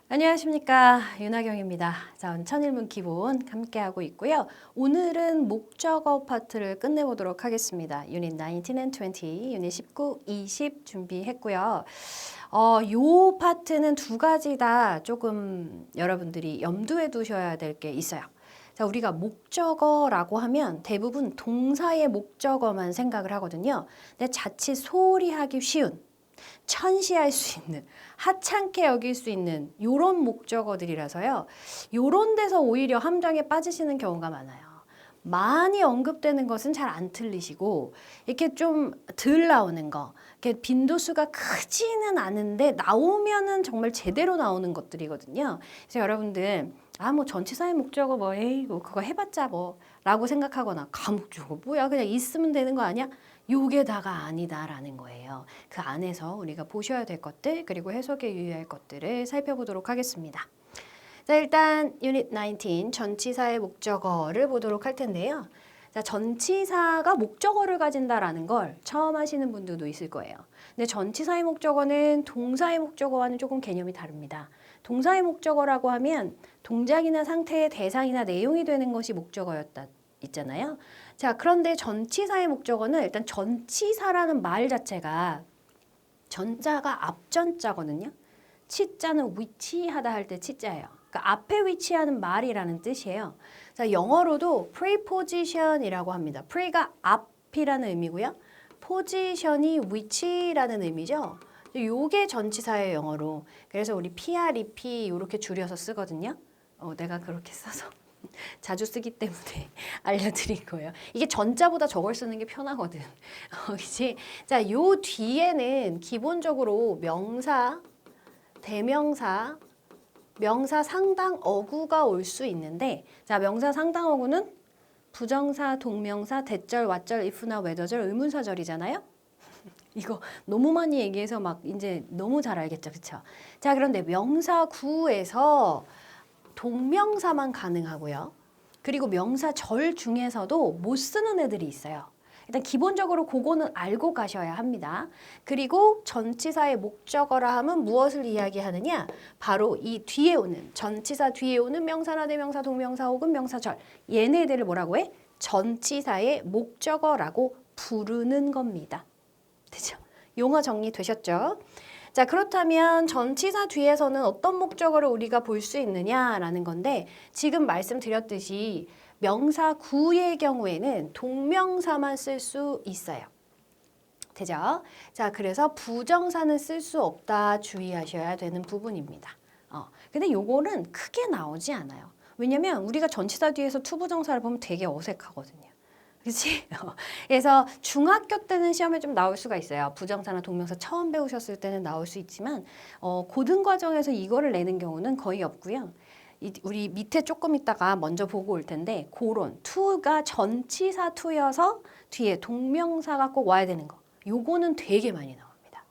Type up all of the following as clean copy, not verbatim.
안녕하십니까, 윤하경입니다. 자, 오늘 천일문 기본 함께하고 있고요. 오늘은 목적어 파트를 끝내보도록 하겠습니다. 유닛 19 and 20, 유닛 19, 20 준비했고요. 요 파트는 두 가지 다 조금 여러분들이 염두에 두셔야 될 게 있어요. 자, 우리가 목적어라고 하면 대부분 동사의 목적어만 생각을 하거든요. 근데 자칫 소홀히 하기 쉬운, 천시할 수 있는, 하찮게 여길 수 있는 요런 목적어들이라서요. 요런 데서 오히려 함정에 빠지시는 경우가 많아요. 많이 언급되는 것은 잘 안 틀리시고 이렇게 좀 덜 나오는 거, 이렇게 빈도수가 크지는 않은데 나오면은 정말 제대로 나오는 것들이거든요. 그래서 여러분들 뭐 전치사의 목적어 뭐 에이 뭐 그거 해봤자 뭐 라고 생각하거나 가목적어 뭐야 그냥 있으면 되는 거 아니야? 요게 다가 아니다라는 거예요. 그 안에서 우리가 보셔야 될 것들 그리고 해석에 유의할 것들을 살펴보도록 하겠습니다. 자, 일단 유닛 19 전치사의 목적어를 보도록 할 텐데요. 자, 전치사가 목적어를 가진다라는 걸 처음 하시는 분들도 있을 거예요. 근데 전치사의 목적어는 동사의 목적어와는 조금 개념이 다릅니다. 동사의 목적어라고 하면 동작이나 상태의 대상이나 내용이 되는 것이 목적어였다 있잖아요. 자, 그런데 전치사의 목적어는 일단 전치사라는 말 자체가 전자가 앞전자거든요. 치자는 위치하다 할 때 치자예요. 그러니까 앞에 위치하는 말이라는 뜻이에요. 자, 영어로도 preposition이라고 합니다. pre가 앞이라는 의미고요. position이 위치라는 의미죠. 요게 전치사예요, 영어로. 그래서 우리 PREP 이렇게 줄여서 쓰거든요. 내가 그렇게 써서 자주 쓰기 때문에 알려드린 거예요. 이게 전자보다 저걸 쓰는 게 편하거든. 그치? 자, 요 뒤에는 기본적으로 명사, 대명사, 명사 상당 어구가 올 수 있는데, 자, 명사 상당 어구는 부정사, 동명사, 대절, 왓절, if나 whether절, 의문사절이잖아요. 이거 너무 많이 얘기해서 막 이제 너무 잘 알겠죠, 그쵸? 자, 그런데 명사 구에서 동명사만 가능하고요. 그리고 명사절 중에서도 못 쓰는 애들이 있어요. 일단 기본적으로 그거는 알고 가셔야 합니다. 그리고 전치사의 목적어라 하면 무엇을 이야기하느냐? 바로 이 뒤에 오는 전치사 뒤에 오는 명사나 대명사, 동명사 혹은 명사절 얘네들을 뭐라고 해? 전치사의 목적어라고 부르는 겁니다. 되죠? 용어 정리되셨죠? 자, 그렇다면 전치사 뒤에서는 어떤 목적어를 우리가 볼 수 있느냐라는 건데 지금 말씀드렸듯이 명사 구의 경우에는 동명사만 쓸 수 있어요. 되죠? 자, 그래서 부정사는 쓸 수 없다 주의하셔야 되는 부분입니다. 근데 요거는 크게 나오지 않아요. 왜냐면 우리가 전치사 뒤에서 투부정사를 보면 되게 어색하거든요. 그치? 그래서 중학교 때는 시험에 좀 나올 수가 있어요. 부정사나 동명사 처음 배우셨을 때는 나올 수 있지만 고등 과정에서 이거를 내는 경우는 거의 없고요. 우리 밑에 조금 있다가 먼저 보고 올 텐데 고런 to가 전치사 to여서 뒤에 동명사가 꼭 와야 되는 거. 요거는 되게 많이 나옵니다.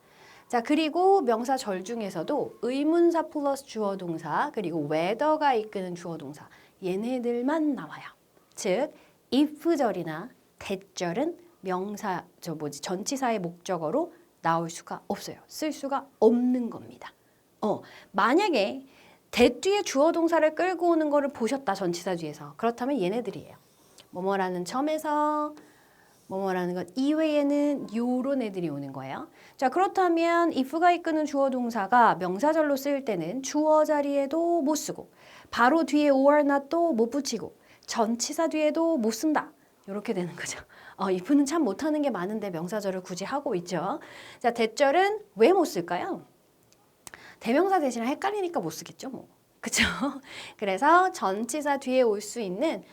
자, 그리고 명사절 중에서도 의문사 플러스 주어 동사 그리고 whether가 이끄는 주어 동사 얘네들만 나와요. 즉 if절이나 that절은 전치사의 목적어로 나올 수가 없어요. 쓸 수가 없는 겁니다. 만약에 that 뒤에 주어 동사를 끌고 오는 거를 보셨다, 전치사 뒤에서. 그렇다면 얘네들이에요. 뭐뭐라는 점에서 뭐뭐라는 것 이외에는 요런 애들이 오는 거예요. 자, 그렇다면 if가 이끄는 주어 동사가 명사절로 쓰일 때는 주어 자리에도 못 쓰고 바로 뒤에 or not도 못 붙이고 전치사 뒤에도 못 쓴다. 이렇게 되는 거죠. if는 참 못하는 게 많은데 명사절을 굳이 하고 있죠. 자, that절은 왜 못 쓸까요? 대명사 대신에 헷갈리니까 못 쓰겠죠, 뭐. 그쵸? 그래서 전치사 뒤에 올 수 있는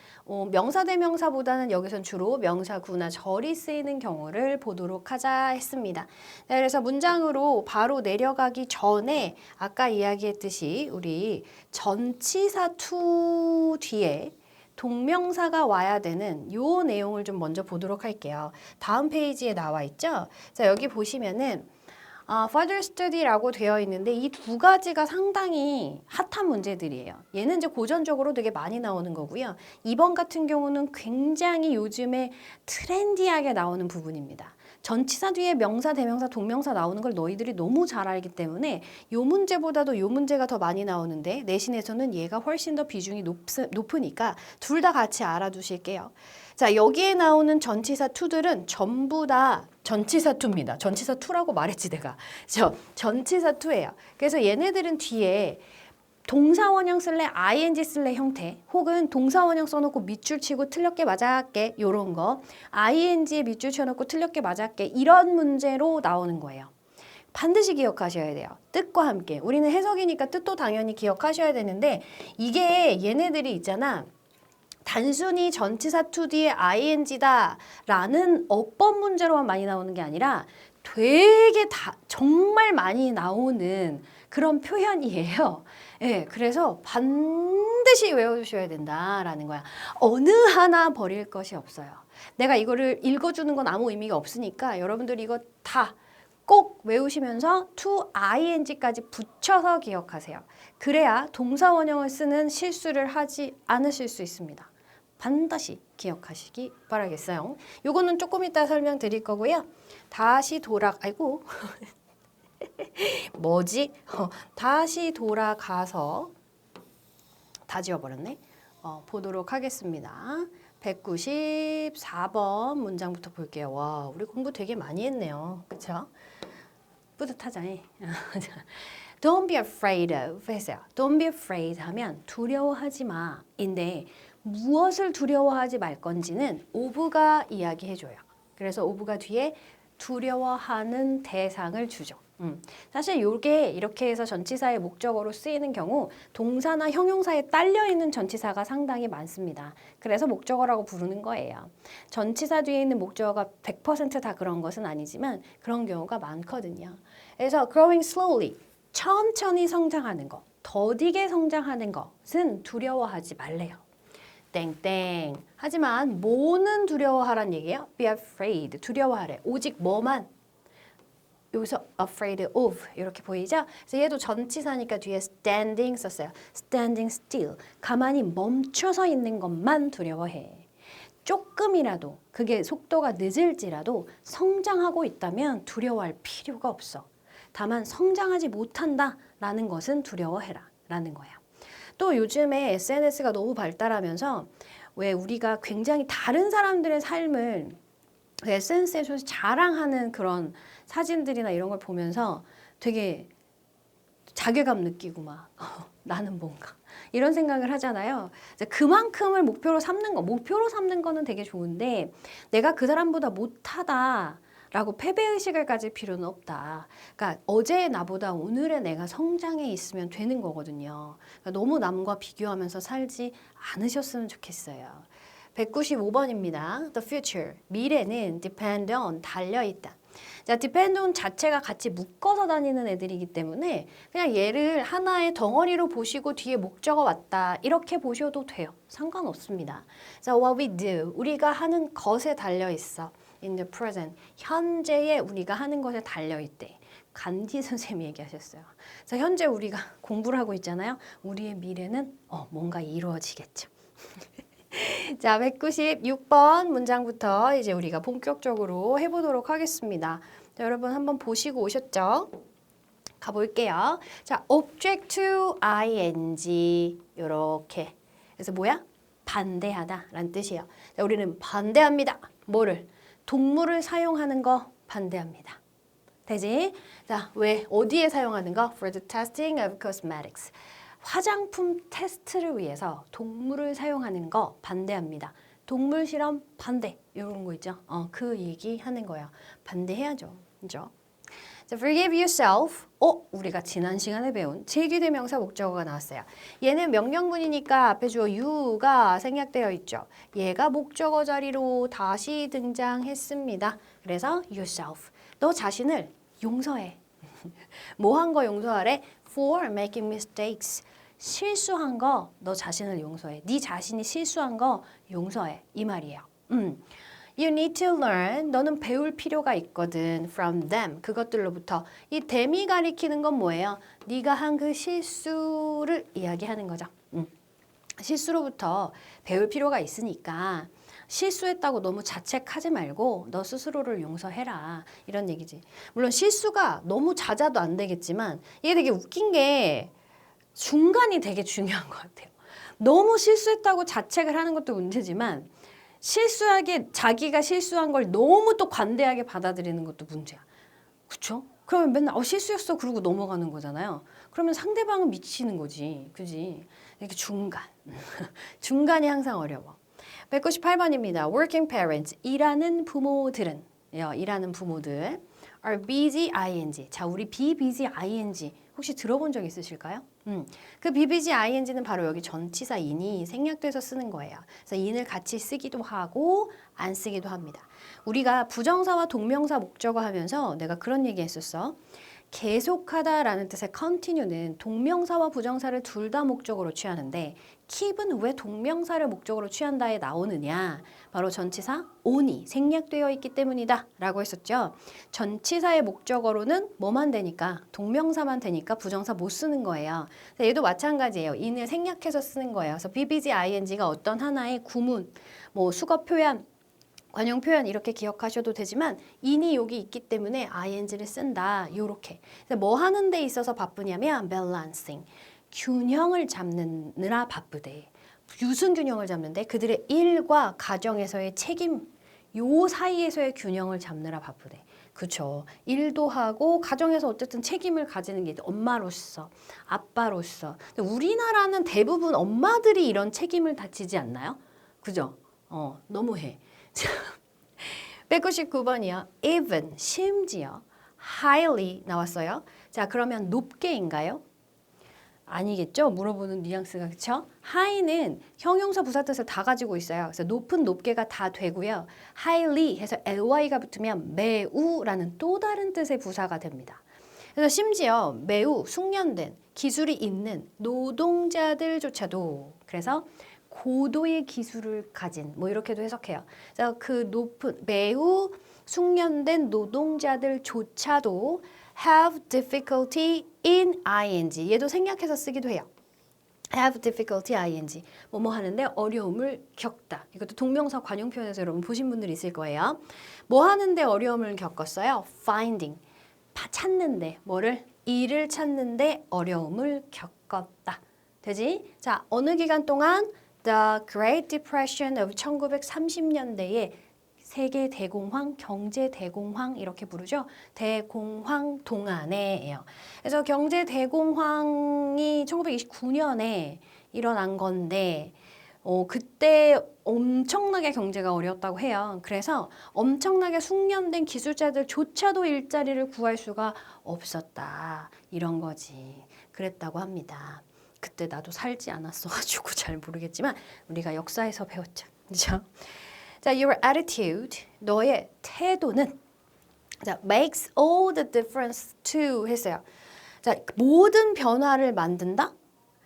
명사 대명사보다는 여기선 주로 명사 구나 절이 쓰이는 경우를 보도록 하자 했습니다. 네, 그래서 문장으로 바로 내려가기 전에 아까 이야기했듯이 우리 전치사 to 뒤에 동명사가 와야 되는 요 내용을 좀 먼저 보도록 할게요. 다음 페이지에 나와 있죠? 자, 여기 보시면은 further study라고 되어 있는데 이 두 가지가 상당히 핫한 문제들이에요. 얘는 이제 고전적으로 되게 많이 나오는 거고요. 2번 같은 경우는 굉장히 요즘에 트렌디하게 나오는 부분입니다. 전치사 뒤에 명사, 대명사, 동명사 나오는 걸 너희들이 너무 잘 알기 때문에 요 문제보다도 요 문제가 더 많이 나오는데 내신에서는 얘가 훨씬 더 비중이 높으니까 둘 다 같이 알아두실게요. 자, 여기에 나오는 전치사 투들은 전부 다 전치사 투입니다. 전치사 투라고 말했지 내가. 전치사 투예요. 그래서 얘네들은 뒤에 동사원형 쓸래 ing 쓸래 형태 혹은 동사원형 써놓고 밑줄 치고 틀렸게 맞았게 요런 거 ing에 밑줄 쳐놓고 틀렸게 맞았게 이런 문제로 나오는 거예요. 반드시 기억하셔야 돼요. 뜻과 함께. 우리는 해석이니까 뜻도 당연히 기억하셔야 되는데 이게 얘네들이 있잖아. 단순히 전치사 to 뒤에 ing다 라는 어법 문제로만 많이 나오는 게 아니라 되게 정말 많이 나오는 그런 표현이에요. 예, 그래서 반드시 외워주셔야 된다라는 거야. 어느 하나 버릴 것이 없어요. 내가 이거를 읽어주는 건 아무 의미가 없으니까 여러분들이 이거 다 꼭 외우시면서 to ing까지 붙여서 기억하세요. 그래야 동사원형을 쓰는 실수를 하지 않으실 수 있습니다. 반드시 기억하시기 바라겠어요. 요거는 조금 이따 설명드릴 거고요. 다시 아이고 뭐지? 다시 돌아가서 다 지워버렸네. 보도록 하겠습니다. 194번 문장부터 볼게요. 와, 우리 공부 되게 많이 했네요. 그쵸? 뿌듯하죠? Don't be afraid of 했어요. Don't be afraid 하면 두려워하지 마 인데 무엇을 두려워하지 말 건지는 of가 이야기해줘요. 그래서 of가 뒤에 두려워하는 대상을 주죠. 사실 이게 이렇게 해서 전치사의 목적어로 쓰이는 경우 동사나 형용사에 딸려있는 전치사가 상당히 많습니다. 그래서 목적어라고 부르는 거예요. 전치사 뒤에 있는 목적어가 100% 다 그런 것은 아니지만 그런 경우가 많거든요. 그래서 growing slowly, 천천히 성장하는 것, 더디게 성장하는 것은 두려워하지 말래요. 땡땡. 하지만 뭐는 두려워하란 얘기예요? Be afraid. 두려워하래. 오직 뭐만? 여기서 afraid of 이렇게 보이죠? 그래서 얘도 전치사니까 뒤에 standing 썼어요. standing still. 가만히 멈춰서 있는 것만 두려워해. 조금이라도 그게 속도가 늦을지라도 성장하고 있다면 두려워할 필요가 없어. 다만 성장하지 못한다라는 것은 두려워해라 라는 거야. 또 요즘에 SNS가 너무 발달하면서 왜 우리가 굉장히 다른 사람들의 삶을 SNS에서 자랑하는 그런 사진들이나 이런 걸 보면서 되게 자괴감 느끼고 막 나는 뭔가 이런 생각을 하잖아요. 그만큼을 목표로 삼는 거는 되게 좋은데 내가 그 사람보다 못하다 라고 패배의식을 가질 필요는 없다. 그러니까 어제의 나보다 오늘의 내가 성장해 있으면 되는 거거든요. 그러니까 너무 남과 비교하면서 살지 않으셨으면 좋겠어요. 195번입니다. The future. 미래는 depend on. 달려있다. 자, depend on 자체가 같이 묶어서 다니는 애들이기 때문에 그냥 얘를 하나의 덩어리로 보시고 뒤에 목적어 왔다. 이렇게 보셔도 돼요. 상관없습니다. 자, what we do. 우리가 하는 것에 달려있어. In the present. 현재에 우리가 하는 것에 달려있대. 간디 선생님이 얘기하셨어요. 자, 현재 우리가 공부를 하고 있잖아요. 우리의 미래는 뭔가 이루어지겠죠. 자, 196번 문장부터 이제 우리가 본격적으로 해보도록 하겠습니다. 자, 여러분 한번 보시고 오셨죠? 가볼게요. 자, object to ing 요렇게. 그래서 뭐야? 반대하다 라는 뜻이에요. 자, 우리는 반대합니다. 뭐를? 동물을 사용하는 거 반대합니다. 되지? 자, 왜? 어디에 사용하는 거? For the testing of cosmetics. 화장품 테스트를 위해서 동물을 사용하는 거 반대합니다. 동물 실험 반대. 이런 거 있죠? 그 얘기 하는 거야. 반대해야죠. 그죠? 자, forgive yourself. 우리가 지난 시간에 배운 제귀대명사 목적어가 나왔어요. 얘는 명령문이니까 앞에 주어 you가 생략되어 있죠. 얘가 목적어 자리로 다시 등장했습니다. 그래서 yourself. 너 자신을 용서해. 뭐 한 거 용서하래? For making mistakes. 실수한 거 너 자신을 용서해. 네 자신이 실수한 거 용서해. 이 말이에요. You need to learn. 너는 배울 필요가 있거든. From them. 그것들로부터. 이 them이 가리키는 건 뭐예요? 네가 한 그 실수를 이야기하는 거죠. 실수로부터 배울 필요가 있으니까 실수했다고 너무 자책하지 말고 너 스스로를 용서해라. 이런 얘기지. 물론 실수가 너무 잦아도 안 되겠지만 이게 되게 웃긴 게 중간이 되게 중요한 것 같아요. 너무 실수했다고 자책을 하는 것도 문제지만 실수하게 자기가 실수한 걸 너무 또 관대하게 받아들이는 것도 문제야. 그쵸? 그러면 맨날 실수였어 그러고 넘어가는 거잖아요. 그러면 상대방은 미치는 거지. 그지? 이렇게 중간. 중간이 항상 어려워. 198번입니다. Working parents. 일하는 부모들은. 일하는 부모들. Are busy ing. 자, 우리 be busy ing. 혹시 들어본 적 있으실까요? 그 be busy ing는 바로 여기 전치사 in이 생략돼서 쓰는 거예요. 그래서 in을 같이 쓰기도 하고 안 쓰기도 합니다. 우리가 부정사와 동명사 목적어 하면서 내가 그런 얘기 했었어. 계속하다라는 뜻의 continue는 동명사와 부정사를 둘 다 목적으로 취하는데 keep은 왜 동명사를 목적으로 취한다에 나오느냐? 바로 전치사 on이 생략되어 있기 때문이다 라고 했었죠. 전치사의 목적어로는 뭐만 되니까? 동명사만 되니까 부정사 못 쓰는 거예요. 얘도 마찬가지예요. in을 생략해서 쓰는 거예요. 그래서 be busy ing가 어떤 하나의 구문, 뭐 수거 표현, 관용 표현 이렇게 기억하셔도 되지만 in이 여기 있기 때문에 ing를 쓴다. 요렇게. 뭐 하는 데 있어서 바쁘냐면 balancing. 균형을 잡느라 바쁘대. 무슨 균형을 잡는데? 그들의 일과 가정에서의 책임 요 사이에서의 균형을 잡느라 바쁘대. 그쵸. 일도 하고 가정에서 어쨌든 책임을 가지는 게 엄마로서 아빠로서. 근데 우리나라는 대부분 엄마들이 이런 책임을 다 지지 않나요? 그죠? 너무해. 199번이요. even, 심지어, highly 나왔어요. 자, 그러면 높게인가요? 아니겠죠? 물어보는 뉘앙스가 그쵸? high는 형용사 부사 뜻을 다 가지고 있어요. 그래서 높은 높게가 다 되고요. highly 해서 ly가 붙으면 매우라는 또 다른 뜻의 부사가 됩니다. 그래서 심지어 매우 숙련된 기술이 있는 노동자들조차도 그래서 고도의 기술을 가진 뭐 이렇게도 해석해요. 그래서 그 높은 매우 숙련된 노동자들조차도 have difficulty in ing. 얘도 생략해서 쓰기도 해요. have difficulty ing. 뭐뭐 하는데 어려움을 겪다. 이것도 동명사 관용 표현에서 여러분 보신 분들이 있을 거예요. 뭐 하는데 어려움을 겪었어요? finding. 찾는데 뭐를? 일을 찾는데 어려움을 겪었다. 되지? 자, 어느 기간 동안 The Great Depression of 1930년대에 세계 대공황, 경제 대공황 이렇게 부르죠. 대공황 동안에예요. 그래서 경제 대공황이 1929년에 일어난 건데 그때 엄청나게 경제가 어려웠다고 해요. 그래서 엄청나게 숙련된 기술자들조차도 일자리를 구할 수가 없었다. 이런 거지. 그랬다고 합니다. 그때 나도 살지 않았어가지고 잘 모르겠지만 우리가 역사에서 배웠죠. 그렇죠? 자, your attitude, 너의 태도는 자, makes all the difference to 했어요. 자, 모든 변화를 만든다?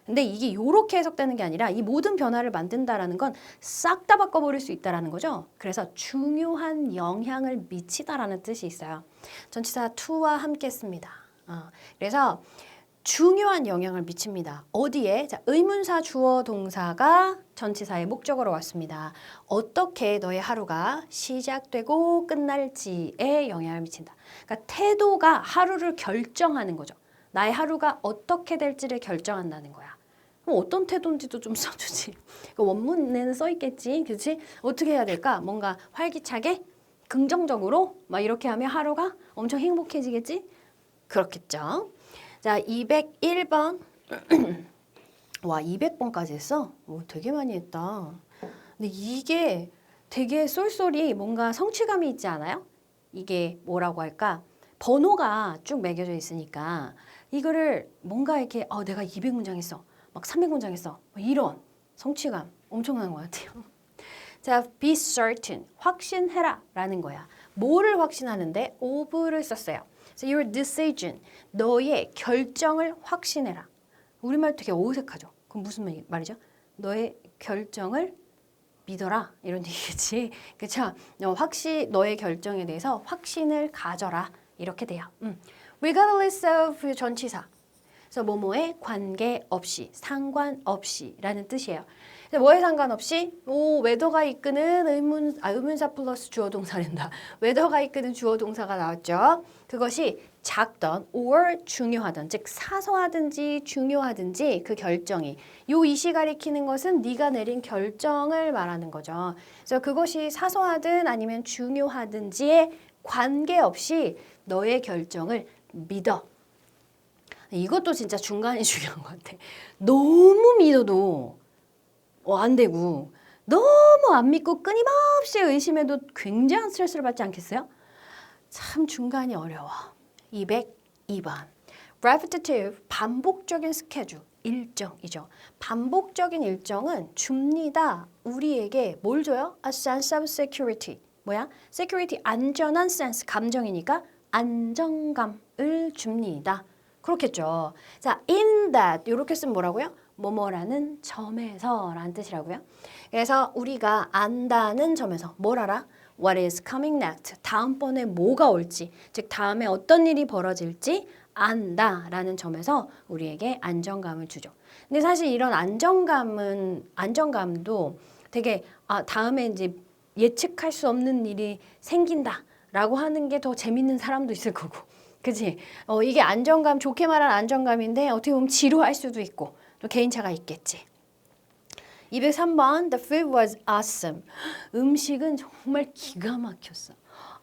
근데 이게 이렇게 해석되는 게 아니라 이 모든 변화를 만든다라는 건 싹 다 바꿔버릴 수 있다라는 거죠. 그래서 중요한 영향을 미치다라는 뜻이 있어요. 전치사 to와 함께 씁니다. 그래서 중요한 영향을 미칩니다. 어디에? 자, 의문사 주어 동사가 전치사의 목적어로 왔습니다. 어떻게 너의 하루가 시작되고 끝날지에 영향을 미친다. 그러니까 태도가 하루를 결정하는 거죠. 나의 하루가 어떻게 될지를 결정한다는 거야. 그럼 어떤 태도인지도 좀 써주지. 원문에는 써있겠지. 그렇지? 어떻게 해야 될까? 뭔가 활기차게, 긍정적으로 막 이렇게 하면 하루가 엄청 행복해지겠지? 그렇겠죠. 자, 201번. 와, 200번까지 했어? 오, 되게 많이 했다. 근데 이게 되게 쏠쏠이 뭔가 성취감이 있지 않아요? 이게 뭐라고 할까? 번호가 쭉 매겨져 있으니까 이거를 뭔가 이렇게 내가 200문장 했어. 막 300문장 했어. 이런 성취감 엄청난 것 같아요. 자, be certain. 확신해라 라는 거야. 뭐를 확신하는데? of를 썼어요. So your decision, 너의 결정을 확신해라. 우리말 되게 어색하죠. 그럼 무슨 말이죠? 너의 결정을 믿어라 이런 얘기겠지. 그렇죠? 너의 결정에 대해서 확신을 가져라 이렇게 돼요. Regardless of 전치사. 그래서 뭐뭐에 관계없이, 상관없이라는 뜻이에요. 뭐에 상관없이? 웨더가 이끄는 의문사 플러스 주어 동사란다. 웨더가 이끄는 주어 동사가 나왔죠. 그것이 작던 or 중요하던, 즉 사소하든지 중요하든지 그 결정이 요 이시 가리키는 것은 네가 내린 결정을 말하는 거죠. 그래서 그것이 사소하든 아니면 중요하든지에 관계없이 너의 결정을 믿어. 이것도 진짜 중간이 중요한 것 같아. 너무 믿어도 안 되고 너무 안 믿고 끊임없이 의심해도 굉장한 스트레스를 받지 않겠어요? 참 중간이 어려워. 202번. repetitive, 반복적인 스케줄, 일정이죠. 반복적인 일정은 줍니다. 우리에게 뭘 줘요? A sense of security. 뭐야? security, 안전한 sense, 감정이니까 안정감을 줍니다. 그렇겠죠. 자, in that 이렇게 쓰면 뭐라고요? 뭐뭐라는 점에서 라는 뜻이라고요. 그래서 우리가 안다는 점에서 뭘 알아? What is coming next? 다음번에 뭐가 올지, 즉 다음에 어떤 일이 벌어질지 안다라는 점에서 우리에게 안정감을 주죠. 근데 사실 이런 안정감도 되게 다음에 이제 예측할 수 없는 일이 생긴다라고 하는 게 더 재밌는 사람도 있을 거고. 그치? 이게 안정감, 좋게 말하는 안정감인데 어떻게 보면 지루할 수도 있고 또 개인차가 있겠지. 203번. The food was awesome. 음식은 정말 기가 막혔어.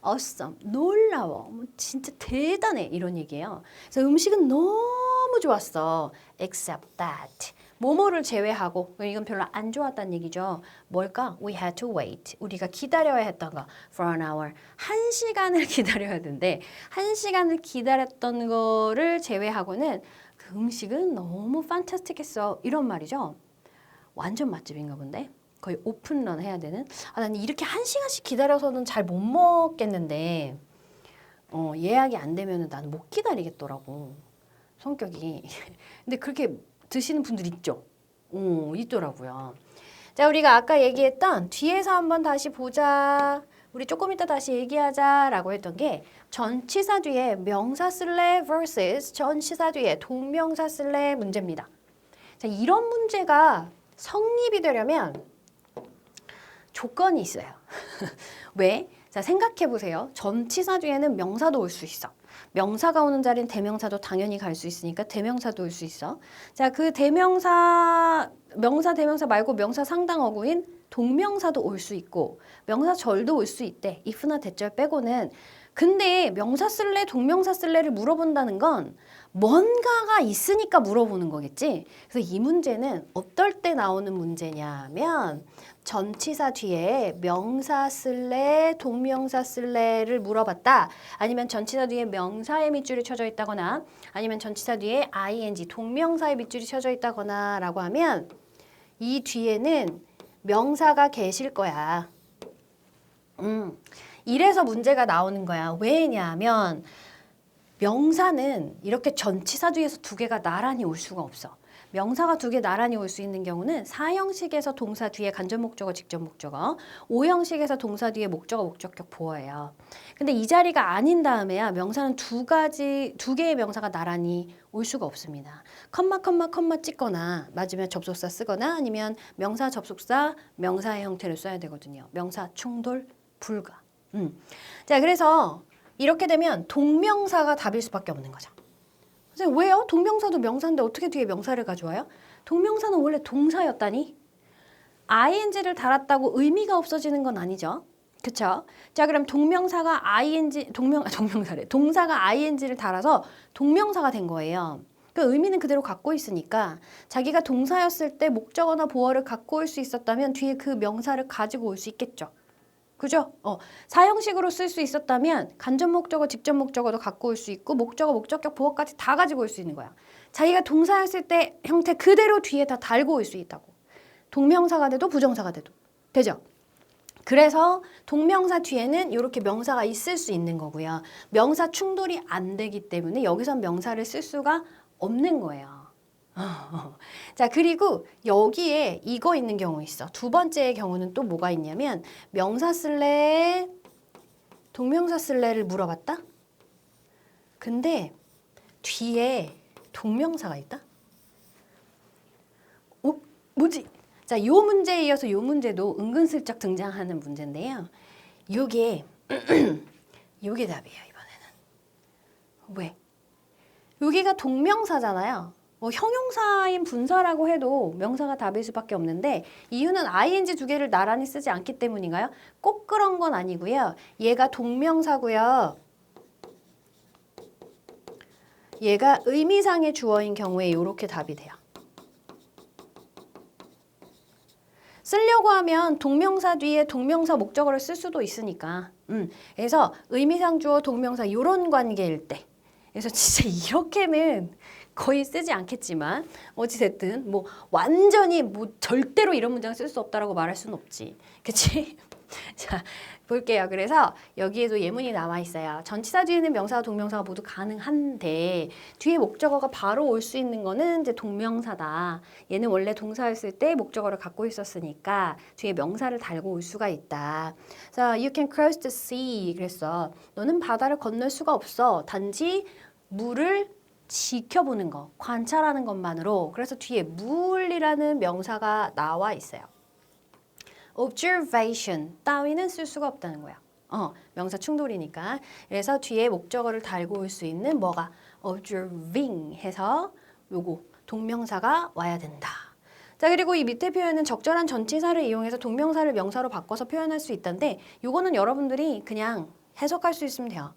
awesome. 놀라워. 진짜 대단해. 이런 얘기예요. 그래서 음식은 너무 좋았어. except that. 뭐뭐를 제외하고, 이건 별로 안 좋았다는 얘기죠. 뭘까? We had to wait. 우리가 기다려야 했던 거. For an hour. 1시간을 기다려야 되는데 1시간을 기다렸던 거를 제외하고는 그 음식은 너무 판타스틱했어. 이런 말이죠. 완전 맛집인가 본데? 거의 오픈런 해야 되는? 나는 이렇게 1시간씩 기다려서는 잘 못 먹겠는데 예약이 안 되면 나는 못 기다리겠더라고. 성격이. 근데 그렇게 드시는 분들 있죠? 있더라고요. 자, 우리가 아까 얘기했던 뒤에서 한번 다시 보자. 우리 조금 이따 다시 얘기하자라고 했던 게 전치사 뒤에 명사 쓸래 vs 전치사 뒤에 동명사 쓸래 문제입니다. 자, 이런 문제가 성립이 되려면 조건이 있어요. 왜? 자, 생각해 보세요. 전치사 뒤에는 명사도 올 수 있어. 명사가 오는 자리는 대명사도 당연히 갈 수 있으니까 대명사도 올 수 있어. 자, 그 대명사 말고 명사 상당 어구인 동명사도 올 수 있고 명사절도 올 수 있대. if나 대절 빼고는. 근데 명사 쓸래, 동명사 쓸래를 물어본다는 건 뭔가가 있으니까 물어보는 거겠지. 그래서 이 문제는 어떨 때 나오는 문제냐면 전치사 뒤에 명사 쓸래, 동명사 쓸래를 물어봤다. 아니면 전치사 뒤에 명사의 밑줄이 쳐져 있다거나 아니면 전치사 뒤에 ing, 동명사의 밑줄이 쳐져 있다거나 라고 하면 이 뒤에는 명사가 계실 거야. 이래서 문제가 나오는 거야. 왜냐하면 명사는 이렇게 전치사 뒤에서 두 개가 나란히 올 수가 없어. 명사가 두 개 나란히 올 수 있는 경우는 4형식에서 동사 뒤에 간접 목적어, 직접 목적어, 5형식에서 동사 뒤에 목적어, 목적격, 보어예요. 근데 이 자리가 아닌 다음에야 명사는 두 개의 명사가 나란히 올 수가 없습니다. 컴마 찍거나 맞으면 접속사 쓰거나 아니면 명사, 접속사, 명사의 형태를 써야 되거든요. 명사 충돌 불가. 자, 그래서 이렇게 되면 동명사가 답일 수밖에 없는 거죠. 선생님, 왜요? 동명사도 명사인데 어떻게 뒤에 명사를 가져와요? 동명사는 원래 동사였다니? ing를 달았다고 의미가 없어지는 건 아니죠. 그쵸? 자, 그럼 동명사가 동사가 ing를 달아서 동명사가 된 거예요. 그 의미는 그대로 갖고 있으니까 자기가 동사였을 때 목적어나 보어를 갖고 올 수 있었다면 뒤에 그 명사를 가지고 올 수 있겠죠. 그죠? 사형식으로 쓸 수 있었다면 간접 목적어, 직접 목적어도 갖고 올 수 있고 목적어, 목적격, 보어까지 다 가지고 올 수 있는 거야. 자기가 동사였을 때 형태 그대로 뒤에 다 달고 올 수 있다고. 동명사가 돼도 부정사가 돼도. 되죠? 그래서 동명사 뒤에는 이렇게 명사가 있을 수 있는 거고요. 명사 충돌이 안 되기 때문에 여기선 명사를 쓸 수가 없는 거예요. 자, 그리고 여기에 이거 있는 경우 있어. 두 번째의 경우는 또 뭐가 있냐면 명사 쓸래, 동명사 쓸래를 물어봤다? 근데 뒤에 동명사가 있다? 뭐지? 자, 요 문제에 이어서 요 문제도 은근슬쩍 등장하는 문제인데요. 요게 요게 답이에요, 이번에는. 왜? 여기가 동명사잖아요. 형용사인 분사라고 해도 명사가 답일 수밖에 없는데 이유는 ing 두 개를 나란히 쓰지 않기 때문인가요? 꼭 그런 건 아니고요. 얘가 동명사고요. 얘가 의미상의 주어인 경우에 이렇게 답이 돼요. 쓰려고 하면 동명사 뒤에 동명사 목적어를 쓸 수도 있으니까. 그래서 의미상 주어 동명사 이런 관계일 때. 그래서 진짜 이렇게는 거의 쓰지 않겠지만 어찌됐든 뭐 완전히 뭐 절대로 이런 문장 쓸 수 없다라고 말할 수는 없지. 그치? 자, 볼게요. 그래서 여기에도 예문이 나와 있어요. 전치사 뒤에는 명사와 동명사가 모두 가능한데 뒤에 목적어가 바로 올 수 있는 거는 이제 동명사다. 얘는 원래 동사였을 때 목적어를 갖고 있었으니까 뒤에 명사를 달고 올 수가 있다. 자, you can cross the sea. 그랬어. 너는 바다를 건널 수가 없어. 단지 물을 지켜보는 거, 관찰하는 것만으로. 그래서 뒤에 물이라는 명사가 나와 있어요. observation 따위는 쓸 수가 없다는 거야. 명사 충돌이니까. 그래서 뒤에 목적어를 달고 올 수 있는 뭐가 observing 해서 요거 동명사가 와야 된다. 자, 그리고 이 밑에 표현은 적절한 전치사를 이용해서 동명사를 명사로 바꿔서 표현할 수 있다는데 요거는 여러분들이 그냥 해석할 수 있으면 돼요.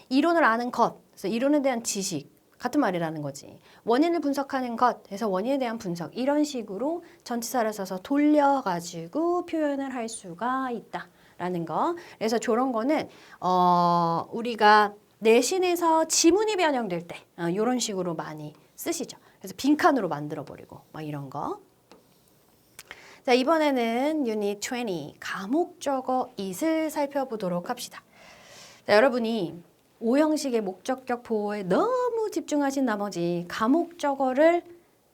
이론을 아는 것, 그래서 이론에 대한 지식 같은 말이라는 거지. 원인을 분석하는 것, 그래서 원인에 대한 분석 이런 식으로 전치사를 써서 돌려가지고 표현을 할 수가 있다라는 거. 그래서 저런 거는 우리가 내신에서 지문이 변형될 때 이런 식으로 많이 쓰시죠. 그래서 빈칸으로 만들어버리고 막 이런 거. 자, 이번에는 유닛 20 가목적어 it을 살펴보도록 합시다. 자, 여러분이 오형식의 목적격 보호에 너무 집중하신 나머지 가목적어를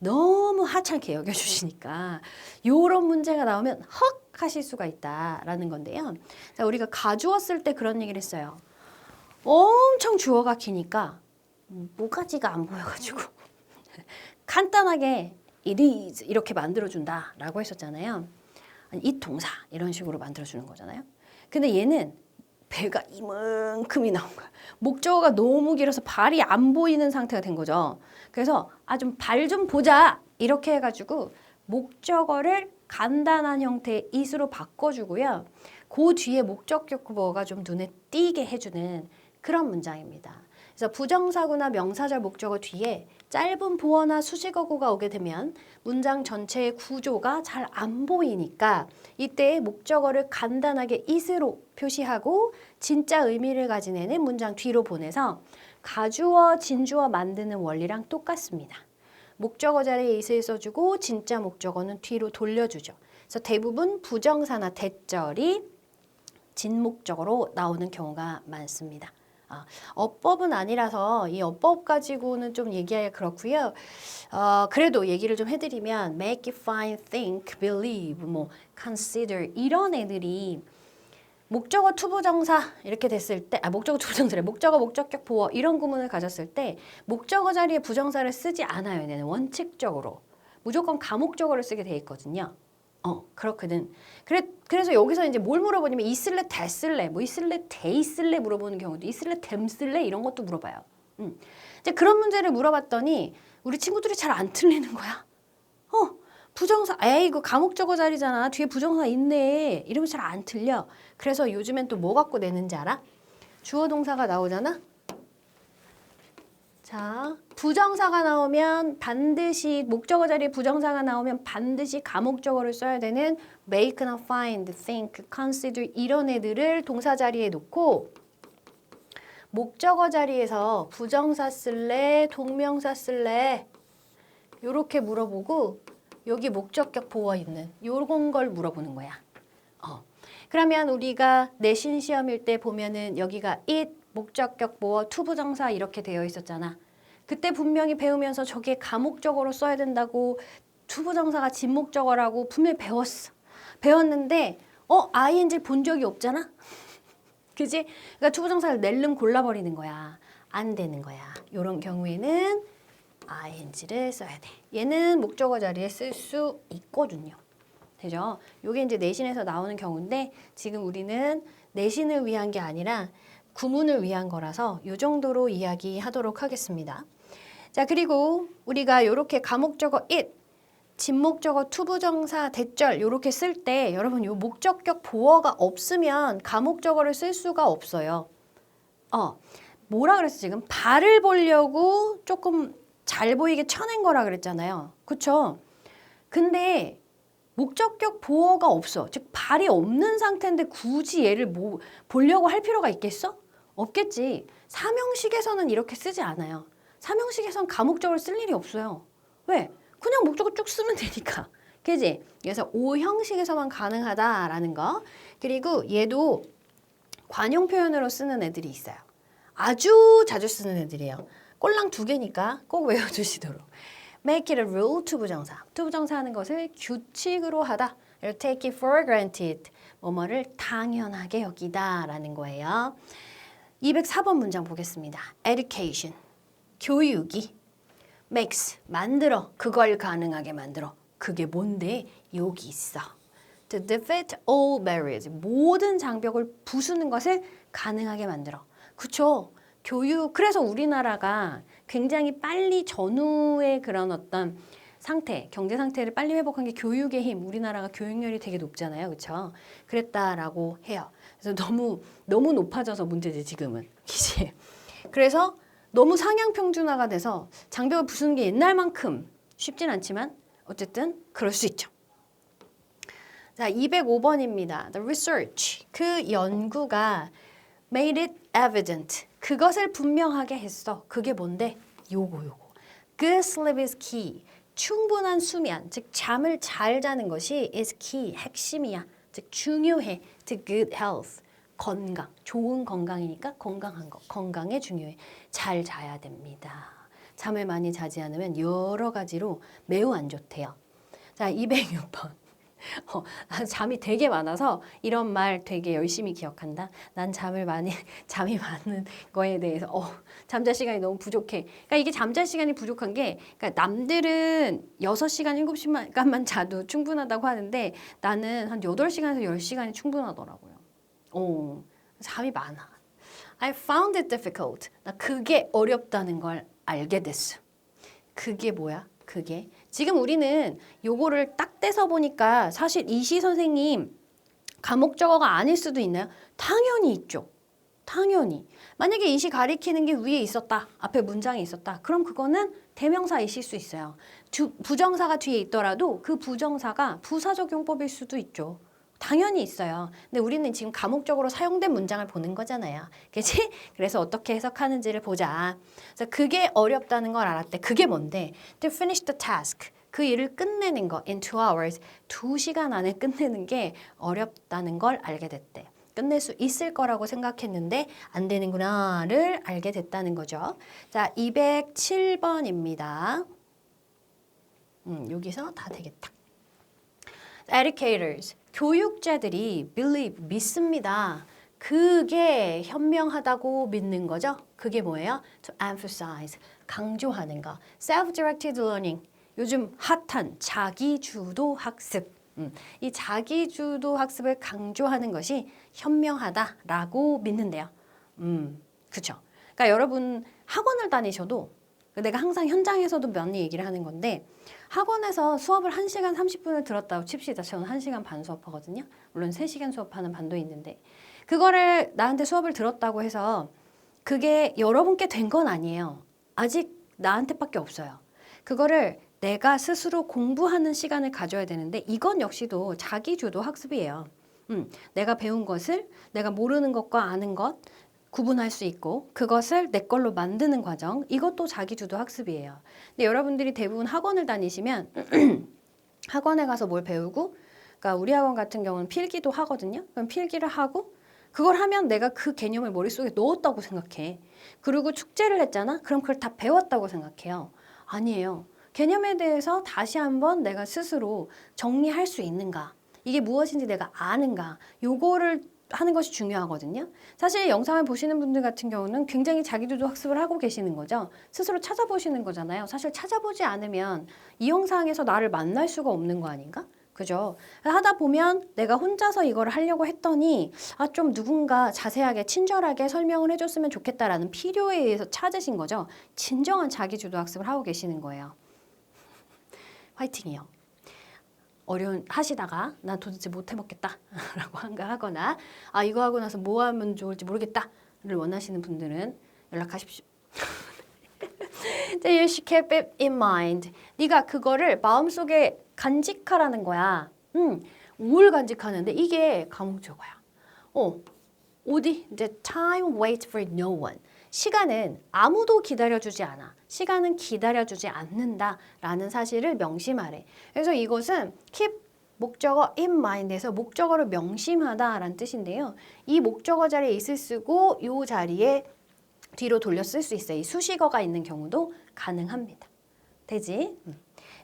너무 하찮게 여겨주시니까 이런 문제가 나오면 헉 하실 수가 있다라는 건데요. 자, 우리가 가주어 쓸 때 그런 얘기를 했어요. 엄청 주어가 기니까 모가지가 안 보여가지고 간단하게 it is 이렇게 만들어준다라고 했었잖아요. 이 동사 이런 식으로 만들어주는 거잖아요. 근데 얘는 배가 이만큼이 나온 거야. 목적어가 너무 길어서 발이 안 보이는 상태가 된 거죠. 그래서 좀 발 좀 보자 이렇게 해가지고 목적어를 간단한 형태의 it으로 바꿔주고요. 그 뒤에 목적격 보어가 좀 눈에 띄게 해주는 그런 문장입니다. 그래서 부정사구나 명사절 목적어 뒤에 짧은 보어나 수식어구가 오게 되면 문장 전체의 구조가 잘 안 보이니까 이때 목적어를 간단하게 it으로 표시하고 진짜 의미를 가진 애는 문장 뒤로 보내서 가주어, 진주어 만드는 원리랑 똑같습니다. 목적어 자리에 it을 써주고 진짜 목적어는 뒤로 돌려주죠. 그래서 대부분 부정사나 대절이 진목적어로 나오는 경우가 많습니다. 어법은 아니라서 이 어법 가지고는 좀 얘기하기가 그렇고요. 그래도 얘기를 좀 해드리면 make, find, think, believe, 뭐 consider 이런 애들이 목적어 투부정사 이렇게 됐을 때 목적어 투부정사래 목적어 목적격 보어 이런 구문을 가졌을 때 목적어 자리에 부정사를 쓰지 않아요. 얘는 원칙적으로 무조건 가목적어를 쓰게 돼 있거든요. 그렇거든. 그래서 여기서 이제 뭘 물어보냐면 있을래, 됐을래, 뭐 있을래, 돼 있을래 물어보는 경우도 있을래, 됨쓸래 이런 것도 물어봐요. 이제 그런 문제를 물어봤더니 우리 친구들이 잘 안 틀리는 거야. 부정사, 에이 이거 가목적어 자리잖아. 뒤에 부정사 있네. 이러면 잘 안 틀려. 그래서 요즘엔 또 뭐 갖고 내는지 알아? 주어 동사가 나오잖아. 자, 부정사가 나오면 반드시 목적어 자리에 부정사가 나오면 반드시 가목적어를 써야 되는 make나 find, think, consider 이런 애들을 동사 자리에 놓고 목적어 자리에서 부정사 쓸래, 동명사 쓸래 요렇게 물어보고 여기 목적격 보어 있는 요런 걸 물어보는 거야. 그러면 우리가 내신 시험일 때 보면은 여기가 it, 목적격 보어, 투부정사 이렇게 되어 있었잖아. 그때 분명히 배우면서 저게 가목적어로 써야 된다고 투부정사가 진목적어라고 분명히 배웠어. 배웠는데 ing 본 적이 없잖아. 그지? 그러니까 투부정사를 낼름 골라버리는 거야. 안 되는 거야. 이런 경우에는 ing를 써야 돼. 얘는 목적어 자리에 쓸 수 있거든요. 되죠? 요게 이제 내신에서 나오는 경우인데 지금 우리는 내신을 위한 게 아니라 구문을 위한 거라서 요 정도로 이야기하도록 하겠습니다. 자, 그리고 우리가 요렇게 가목적어 it, 진목적어 투부정사 대절 요렇게 쓸 때 여러분 요 목적격 보어가 없으면 가목적어를 쓸 수가 없어요. 뭐라 그랬어 지금? 발을 보려고 조금 잘 보이게 쳐낸 거라 그랬잖아요. 그쵸? 근데 목적격 보어가 없어. 즉 발이 없는 상태인데 굳이 얘를 보려고 할 필요가 있겠어? 없겠지. 삼형식에서는 이렇게 쓰지 않아요. 삼형식에선 가목적을 쓸 일이 없어요. 왜? 그냥 목적어 쭉 쓰면 되니까. 그지? 그래서 오형식에서만 가능하다라는 거. 그리고 얘도 관용 표현으로 쓰는 애들이 있어요. 아주 자주 쓰는 애들이에요. 꼴랑 2개니까 꼭 외워주시도록. Make it a rule 투부정사. 투부정사 하는 것을 규칙으로 하다. Take it for granted. 뭐뭐를 당연하게 여기다 라는 거예요. 204번 문장 보겠습니다. Education. 교육이 makes. 만들어. 그걸 가능하게 만들어. 그게 뭔데? 여기 있어. To defeat all barriers. 모든 장벽을 부수는 것을 가능하게 만들어. 그쵸? 교육. 그래서 우리나라가 굉장히 빨리 전후의 그런 어떤 상태, 경제 상태를 빨리 회복한 게 교육의 힘. 우리나라가 교육열이 되게 높잖아요. 그쵸? 그랬다라고 해요. 그래서 너무 높아져서 문제지, 지금은. 이제. 그래서 너무 상향평준화가 돼서 장벽을 부수는 게 옛날만큼 쉽진 않지만 어쨌든 그럴 수 있죠. 자, 205번입니다. The research. 그 연구가 made it evident. 그것을 분명하게 했어. 그게 뭔데? 요거. Good sleep is key. 충분한 수면, 즉 잠을 잘 자는 것이 is key, 핵심이야. 즉 중요해. To good health. 건강, 좋은 건강이니까 건강한 거. 건강에 중요해. 잘 자야 됩니다. 잠을 많이 자지 않으면 여러 가지로 매우 안 좋대요. 자, 206번. 잠이 되게 많아서 이런 말 되게 열심히 기억한다. 난 잠이 많은 거에 대해서 잠잘 시간이 너무 부족해. 그러니까 이게 잠잘 시간이 부족한 게 그러니까 남들은 6시간, 7시간만 자도 충분하다고 하는데 나는 한 8시간에서 10시간이 충분하더라고요. 잠이 많아. I found it difficult. 나 그게 어렵다는 걸 알게 됐어. 그게 뭐야? 그게 지금 우리는 요거를 딱 떼서 보니까 사실 이시 선생님 가목적어가 아닐 수도 있나요? 당연히 있죠. 당연히. 만약에 이시 가리키는 게 위에 있었다. 앞에 문장이 있었다. 그럼 그거는 대명사이실 수 있어요. 부정사가 뒤에 있더라도 그 부정사가 부사적용법일 수도 있죠. 당연히 있어요. 근데 우리는 지금 가목적으로 사용된 문장을 보는 거잖아요. 그치? 그래서 어떻게 해석하는지를 보자. 그래서 그게 어렵다는 걸 알았대. 그게 뭔데? To finish the task. 그 일을 끝내는 거. In 2 hours. 2시간 안에 끝내는 게 어렵다는 걸 알게 됐대. 끝낼 수 있을 거라고 생각했는데 안 되는구나를 알게 됐다는 거죠. 자, 207번입니다. 여기서 다 되겠다. Educators. 교육자들이 believe, 믿습니다. 그게 현명하다고 믿는 거죠. 그게 뭐예요? To emphasize, 강조하는 거. Self-directed learning, 요즘 핫한 자기주도 학습. 이 자기주도 학습을 강조하는 것이 현명하다라고 믿는데요. 그렇죠. 그러니까 여러분 학원을 다니셔도 내가 항상 현장에서도 많이 얘기를 하는 건데 학원에서 수업을 1시간 30분을 들었다고 칩시다. 저는 1시간 반 수업하거든요. 물론 3시간 수업하는 반도 있는데 그거를 나한테 수업을 들었다고 해서 그게 여러분께 된 건 아니에요. 아직 나한테밖에 없어요. 그거를 내가 스스로 공부하는 시간을 가져야 되는데 이건 역시도 자기주도 학습이에요. 내가 배운 것을 내가 모르는 것과 아는 것 구분할 수 있고 그것을 내 걸로 만드는 과정 이것도 자기주도 학습이에요. 근데 여러분들이 대부분 학원을 다니시면 학원에 가서 뭘 배우고 그러니까 우리 학원 같은 경우는 필기도 하거든요. 그럼 필기를 하고 그걸 하면 내가 그 개념을 머릿속에 넣었다고 생각해. 그리고 축제를 했잖아? 그럼 그걸 다 배웠다고 생각해요. 아니에요. 개념에 대해서 다시 한번 내가 스스로 정리할 수 있는가? 이게 무엇인지 내가 아는가? 요거를 하는 것이 중요하거든요. 사실 영상을 보시는 분들 같은 경우는 굉장히 자기주도 학습을 하고 계시는 거죠. 스스로 찾아보시는 거잖아요. 사실 찾아보지 않으면 이 영상에서 나를 만날 수가 없는 거 아닌가? 그죠? 하다 보면 내가 혼자서 이걸 하려고 했더니 좀 누군가 자세하게 친절하게 설명을 해줬으면 좋겠다라는 필요에 의해서 찾으신 거죠. 진정한 자기주도 학습을 하고 계시는 거예요. 화이팅이요. 어려운 하시다가 난 도대체 못 해먹겠다 라고 하거나 이거 하고 나서 뭐 하면 좋을지 모르겠다를 원하시는 분들은 연락하십시오. You should keep it in mind. 네가 그거를 마음속에 간직하라는 거야. 뭘 간직하는데 이게 감옥적어야. 어디 이제 time waits for no one. 시간은 아무도 기다려주지 않아. 시간은 기다려주지 않는다라는 사실을 명심하래. 그래서 이것은 keep 목적어 in mind에서 목적어를 명심하다라는 뜻인데요. 이 목적어 자리에 있을 쓰고 이 자리에 뒤로 돌려 쓸 수 있어요. 이 수식어가 있는 경우도 가능합니다. 되지?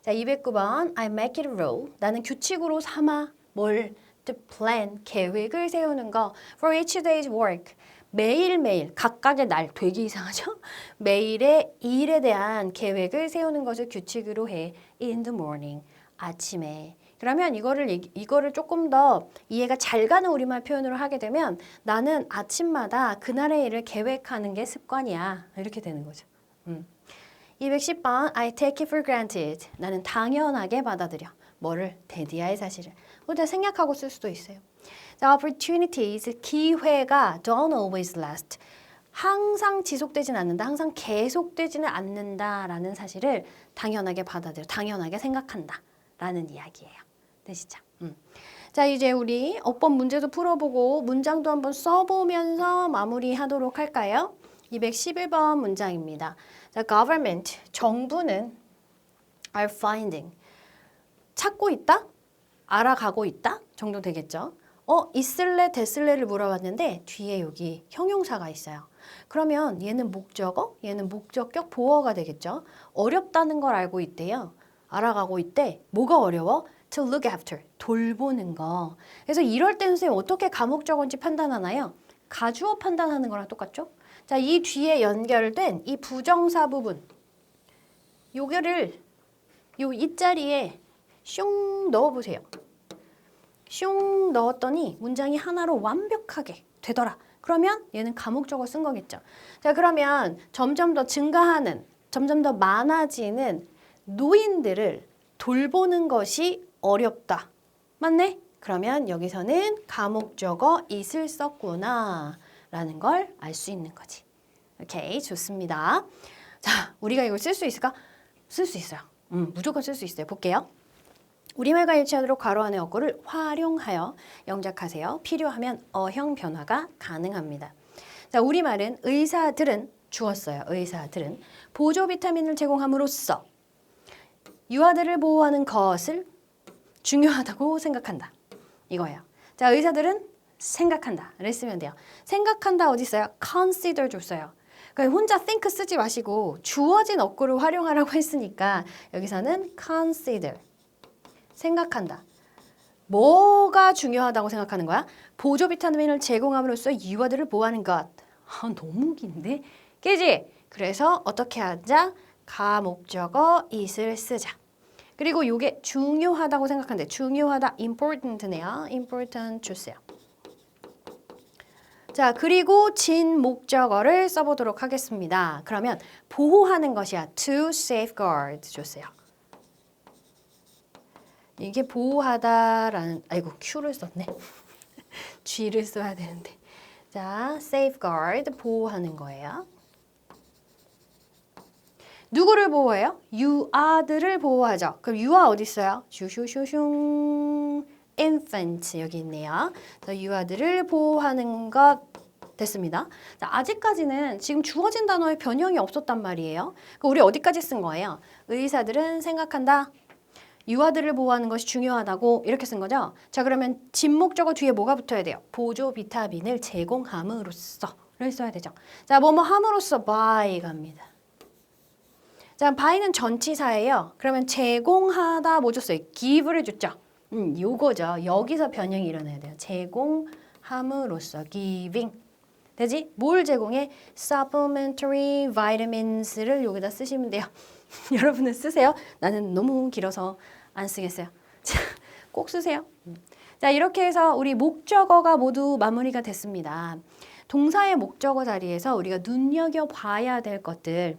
자, 209번 I make it a rule. 나는 규칙으로 삼아 뭘? To plan, 계획을 세우는 거. For each day's work. 매일매일 각각의 날 되게 이상하죠? 매일의 일에 대한 계획을 세우는 것을 규칙으로 해. In the morning. 아침에. 그러면 이거를 조금 더 이해가 잘 가는 우리말 표현으로 하게 되면 나는 아침마다 그날의 일을 계획하는 게 습관이야. 이렇게 되는 거죠. 210번 I take it for granted. 나는 당연하게 받아들여. 뭐를? 대디아의 사실을. 우리가 생략하고 쓸 수도 있어요. The opportunities, 기회가 don't always last. 항상 지속되진 않는다. 항상 계속되지는 않는다라는 사실을 당연하게 받아들여. 당연하게 생각한다. 라는 이야기예요. 되시죠? 자, 이제 우리 어법 문제도 풀어보고 문장도 한번 써보면서 마무리하도록 할까요? 211번 문장입니다. The government, 정부는 are finding, 찾고 있다? 알아가고 있다? 정도 되겠죠? 있을래, 됐을래를 물어봤는데 뒤에 여기 형용사가 있어요. 그러면 얘는 목적어, 얘는 목적격 보어가 되겠죠? 어렵다는 걸 알고 있대요. 알아가고 있대. 뭐가 어려워? To look after, 돌보는 거. 그래서 이럴 때는 선생님 어떻게 가목적어인지 판단하나요? 가주어 판단하는 거랑 똑같죠? 자, 이 뒤에 연결된 이 부정사 부분, 요거를 이 자리에 슝 넣어보세요. 슝 넣었더니 문장이 하나로 완벽하게 되더라. 그러면 얘는 가목적어 쓴 거겠죠. 자, 그러면 점점 더 증가하는, 점점 더 많아지는 노인들을 돌보는 것이 어렵다. 맞네? 그러면 여기서는 가목적어 it을 썼구나 라는 걸 알 수 있는 거지. 오케이, 좋습니다. 자, 우리가 이걸 쓸 수 있을까? 쓸 수 있어요. 무조건 쓸 수 있어요. 볼게요. 우리말과 일치하도록 괄호 안의 어구를 활용하여 영작하세요. 필요하면 어형 변화가 가능합니다. 자, 우리말은 의사들은 주었어요. 의사들은 보조 비타민을 제공함으로써 유아들을 보호하는 것을 중요하다고 생각한다. 이거예요. 자, 의사들은 생각한다를 쓰면 돼요. 생각한다 어디 있어요? consider 줬어요. 그러니까 혼자 think 쓰지 마시고 주어진 어구를 활용하라고 했으니까 여기서는 consider, 생각한다. 뭐가 중요하다고 생각하는 거야? 보조 비타민을 제공함으로써 유아들을 보호하는 것. 너무 긴데? 깨지? 그래서 어떻게 하자? 가목적어 it을 쓰자. 그리고 이게 중요하다고 생각하는데 중요하다, important네요. important 주세요. 자, 그리고 진 목적어를 써보도록 하겠습니다. 그러면 보호하는 것이야. to safeguard 주세요. 이게 보호하다라는, 아이고 Q를 썼네. G를 써야 되는데. 자, safeguard 보호하는 거예요. 누구를 보호해요? 유아들을 보호하죠. 그럼 유아 어디 있어요? 슈슈슈슝 infant 여기 있네요. 그래서 유아들을 보호하는 것 됐습니다. 자, 아직까지는 지금 주어진 단어에 변형이 없었단 말이에요. 우리 어디까지 쓴 거예요? 의사들은 생각한다. 유아들을 보호하는 것이 중요하다고 이렇게 쓴 거죠. 자, 그러면 진목적어 뒤에 뭐가 붙어야 돼요? 보조 비타민을 제공함으로써를 써야 되죠. 자, 뭐뭐 함으로써 by 갑니다. 자, by는 전치사예요. 그러면 제공하다 뭐 줬어요? give를 줬죠. 요거죠. 여기서 변형이 일어나야 돼요. 제공하다. 함으로써 giving. 되지? 뭘 제공해? supplementary vitamins를 여기다 쓰시면 돼요. 여러분은 쓰세요. 나는 너무 길어서 안 쓰겠어요. 자, 꼭 쓰세요. 자, 이렇게 해서 우리 목적어가 모두 마무리가 됐습니다. 동사의 목적어 자리에서 우리가 눈여겨봐야 될 것들,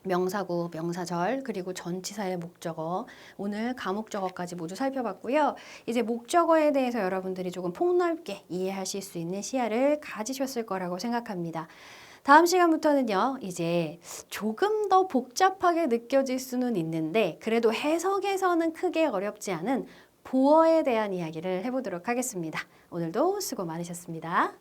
명사구, 명사절, 그리고 전치사의 목적어, 오늘 가목적어까지 모두 살펴봤고요. 이제 목적어에 대해서 여러분들이 조금 폭넓게 이해하실 수 있는 시야를 가지셨을 거라고 생각합니다. 다음 시간부터는요, 이제 조금 더 복잡하게 느껴질 수는 있는데, 그래도 해석에서는 크게 어렵지 않은 보어에 대한 이야기를 해보도록 하겠습니다. 오늘도 수고 많으셨습니다.